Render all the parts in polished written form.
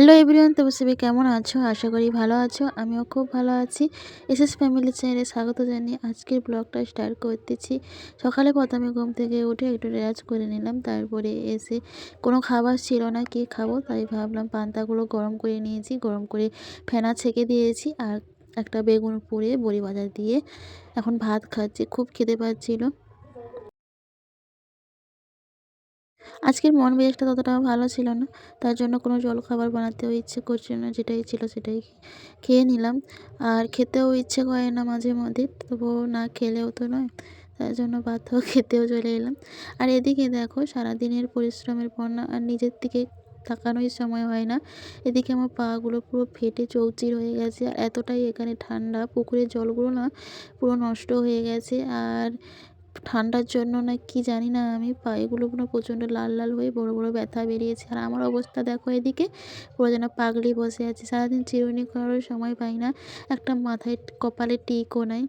Hello everyone, তো সবাই কেমন আছো? আশা করি ভালো আছো। আমিও খুব ভালো আছি। এসএস ফ্যামিলি চ্যানেলে স্বাগত জানিয়ে আজকের ব্লগটা স্টার্ট করতেছি। সকালে প্রথমে ঘুম থেকে উঠে একটু রেয়াজ করে নিলাম, তারপরে এসে কোনো খাবার ছিল না, কি খাবো তাই ভাবলাম পান্তাগুলো গরম করে নিয়েছি, গরম করে ফেনা ছেঁকে দিয়েছি আর একটা বেগুন পুড়ে বড়ি ভাজা দিয়ে এখন ভাত খাচ্ছি। খুব খেতে পাচ্ছিল। আজকের মন মেজাজটা ততটাও ভালো ছিল না, তার জন্য কোনো জলখাবার বানাতেও ইচ্ছে করছে না, যেটাই ছিল সেটাই খেয়ে নিলাম। আর খেতেও ইচ্ছে করে না মাঝে মধ্যে, তবুও না খেলেও তো নয়, তার জন্য বাধ্য খেতেও চলে এলাম। আর এদিকে দেখো সারাদিনের পরিশ্রমের পর না আর নিজের দিকে তাকানোই সময় হয় না। এদিকে আমার পাগুলো পুরো ফেটে চৌচির হয়ে গেছে, আর এতটাই এখানে ঠান্ডা, পুকুরের জলগুলো না পুরো নষ্ট হয়ে গেছে। আর ঠান্ডার জন্য না কি জানি না, আমি পায়েগুলো পুরো প্রচণ্ড লাল লাল হয়ে বড় বড় ব্যথা বেরিয়েছে। আর আমার অবস্থা দেখো, এদিকে পুরো যেন পাগলি বসে আছে, সারাদিন চিরুনি করারও সময় পাই না, একটা মাথায় কপালে টিকও নাই।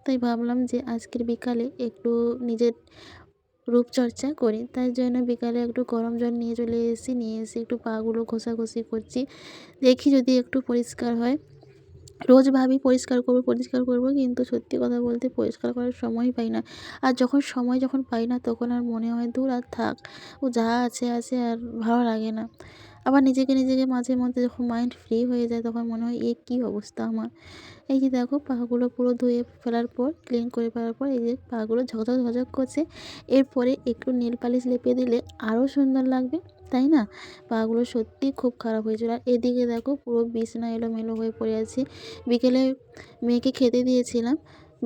তাই ভাবলাম যে আজকের বিকালে একটু নিজের রূপচর্চা করি, তাই জন্য বিকালে একটু গরম জল নিয়ে চলে এসেছি, নিয়ে এসে একটু পাগুলো ঘষাঘষি করছি, দেখি যদি একটু পরিষ্কার হয়। রোজ ভাবি পরিষ্কার করব, কিন্তু সত্যি কথা বলতে পরিষ্কার করার সময় পাই না। আর যখন পাই না তখন আর মনে হয় দূর আর থাক, ও যা আছে আছে, আর ভালো লাগে না। আবার নিজেকে মাঝে মধ্যে যখন মাইন্ড ফ্রি হয়ে যায় তখন মনে হয় এ কী অবস্থা আমার। এই যে দেখো পাগুলো পুরো ধুয়ে ফেলার পর, ক্লিন করে ফেলার পর এই যে পাগুলো ঝকঝক করছে। এরপরে একটু নেল পালিশ লেপে দিলে আরও সুন্দর লাগবে, তাই না? পাগুলো সত্যিই খুব খারাপ হয়েছিল। আর এদিকে দেখো পুরো বিছানা এলোমেলো হয়ে পড়ে আছে। বিকেলে মেয়েকে খেতে দিয়েছিলাম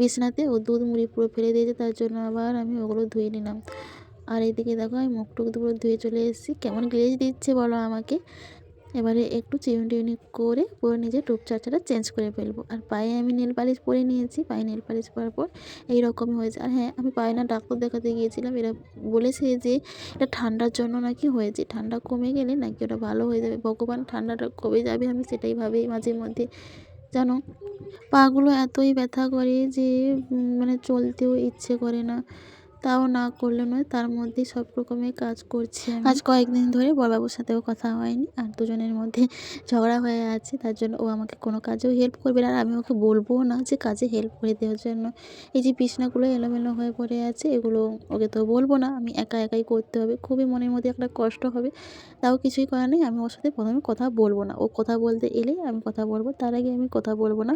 বিছানাতে, ও দুধ মুড়ি পুরো ফেলে দিয়েছে, তার জন্য আবার আমি ওগুলো ধুয়ে নিলাম। আর এদিকে দেখো আমি মুখ টুক পুরো ধুয়ে চলে এসেছি। কেমন গ্লেজ দিচ্ছে বলো আমাকে। এবারে একটু চিরুনি করে পুরো নিজের রূপচর্চাটা চেঞ্জ করে ফেলবো। আর পায়ে আমি নেল পালিশ পরে নিয়েছি, পায়ে নেল পালিশ পরার পর এইরকমই হয়েছে। আর হ্যাঁ, আমি পায়ে না ডাক্তার দেখাতে গিয়েছিলাম, এরা বলেছে যে এটা ঠান্ডার জন্য নাকি হয়েছে, ঠান্ডা কমে গেলে নাকি ওটা ভালো হয়ে যাবে। ভগবান, ঠান্ডাটা কবে যাবে আমি সেটাই ভাবি মাঝে মধ্যে, জানো। পাগুলো এতই ব্যথা করে যে মানে চলতেও ইচ্ছে করে না, তাও না করলে নয়, তার মধ্যেই সব রকমের কাজ করছি আমি। আজ কয়েকদিন ধরে বড়বাবুর সাথেও কথা হয়নি, আর দুজনের মধ্যে ঝগড়া হয়ে আছে, তার জন্য ও আমাকে কোনো কাজেও হেল্প করবে না, আর আমি ওকে বলবো না যে কাজে হেল্প করে দেওয়ার জন্য। এই যে বিছনাগুলো এলোমেলো হয়ে পড়ে আছে, এগুলো ওকে তো বলবো না, আমি একাই করতে হবে। খুবই মনের মধ্যে একটা কষ্ট হবে, তাও কিছুই করার নেই। আমি ওর সাথে প্রথমে কথা বলবো না, ও কথা বলতে এলেই আমি কথা বলবো, তার আগে আমি কথা বলবো না।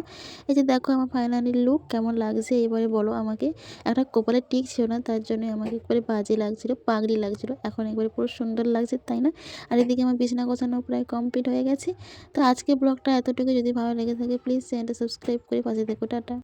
এই যে দেখো আমার ফাইনালি লুক কেমন লাগছে এবারে বলো আমাকে। একটা কপালে টিক ছিল না, তার জন্য আমাকে একবারে বাজে লাগছিল, পাগড়ি লাগছিল। এখন একবারে পুরো সুন্দর লাগছে, তাই না? আর এদিকে আমার বিছানা গোছানো প্রায় কমপ্লিট হয়ে গেছে। তো আজকে ব্লগটা এতটুকু, যদি ভালো লেগে থাকে প্লিজ চ্যানেলটা সাবস্ক্রাইব করে পাশে থেকো। টাটা।